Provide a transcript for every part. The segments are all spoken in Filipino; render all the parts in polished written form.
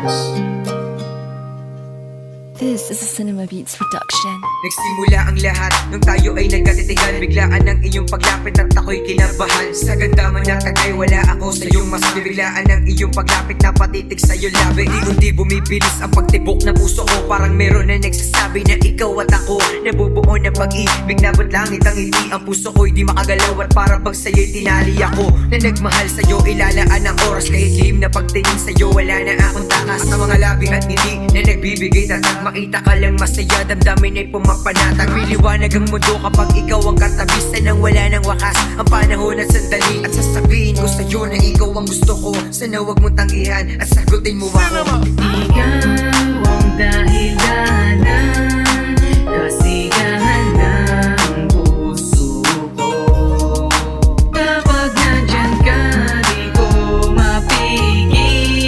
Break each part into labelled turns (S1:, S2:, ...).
S1: This is a Cinema Beats production.
S2: Nagsimula ang lahat nung tayo ay nagkatitigan. Biglaan ang iyong paglapit at ako'y kinabahan. Sa ganda man na tagay, wala ako sa iyong mas biglaan ang iyong paglapit na patitig sa'yo labi. Unti bumibilis ang pagtibok ng puso ko. Parang meron na nagsasabi na ikaw at ako nabubuo ng pag-ibig na ba't langit ang hindi. Ang puso ko'y di makagalaw at parang bang sa'yo'y tinali ako. Na nagmahal sa'yo, ilalaan ang oras. Kahit lihim na pagtingin sa'yo, wala na akong takas. Sa mga labi at ngiti na nagbibigay tatag. Makita ka lang masaya, damdamin ay pumapanatag. May liwanag ang mundo kapag ikaw ang katabi. Sanang wala ng wakas ang panahon at sandali. At sasabihin ko sa'yo na ikaw ang gusto ko. Sana wag mo tanggihan at sagutin mo ako.
S3: Ikaw ang dahilanan, kasiyahan ng puso ko. Kapag nandyan ka, di ko mapigilan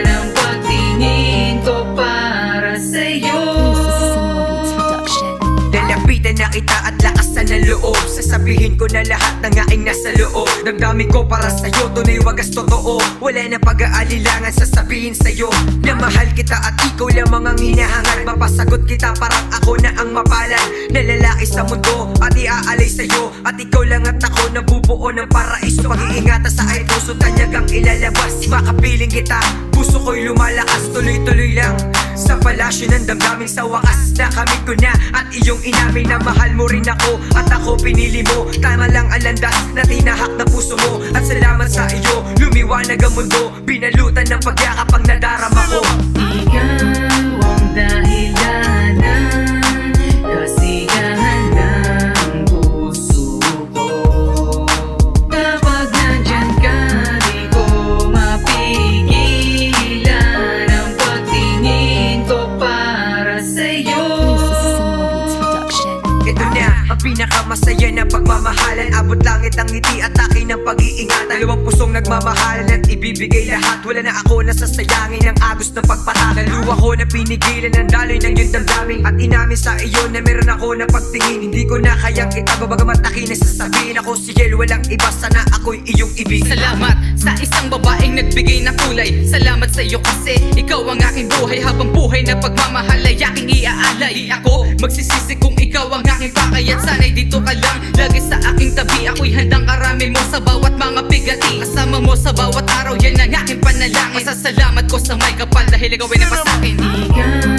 S3: ang pagtingin ko para sa'yo.
S1: This is a Cinema Beats production.
S2: Lalapitan na kita at lakasan ng loob. Sasabihin ko na lahat ng aking nasa loob. Damdamin ko para sa'yo, tunay wagas totoo. Wala na pag-aalilangan sasabihin sa'yo na mahal kita at ikaw lamang ang hinahangad. Mapasagot kita parang ako na ang mapalan na lalaki sa mundo at iaalay sa'yo. At ikaw lang at ako nabubuo ng paraiso. Pag-iingatan sa ay puso tanyagang ilalabas. Makapiling kita, puso ko'y lumalakas. Tuloy-tuloy lang sa palasyo ng damdamin sa wakas. Nakamit ko na at iyong inamin na mahal mo rin ako. At ako pinili mo, tama lang ang landas na tinahak na puso mo. At salamat sa iyo, lumiwanag ang mundo. Binalutan ng pagyakap ang nadarama ko.
S3: Ikaw ang dahilanan, kasiyahan ng puso ko. Kapag nandyan ka, di ko mapigilan ang pagtingin ko para sa'yo.
S1: This is a Cinema Beats production.
S2: Ito na ang pinakamasaya na pagmamahalan. Abot langit ang ngiti at akin ang pag-iingatan. Dalawang pusong nagmamahalan at ibibigay lahat. Wala na ako nasasayangin ng agos ng pagpatagal. Luwa ko na pinigilan ang daloy ng iyong damdamin. At inamin sa iyo na meron ako na pagtingin. Hindi ko na kayang itago bagamat akin ay sasabihin ako si Yel. Walang iba, sana ako'y iyong ibig.
S4: Salamat sa isang babaeng nagbigay ng kulay. Salamat sa iyo kasi ikaw ang aking buhay. Habang buhay na pagmamahal ay aking iaalay. Ako magsisisi kung ikaw ang aking pakay. At sana'y dito ka lang lagi sa aking tabi. Ako'y handang karami mo sa bawat mga bigati. Kasama mo sa bawat araw, yan ang aking panalangin. Masasalamat ko sa may kapal dahil ikaw ay napasakin.
S3: Ikaw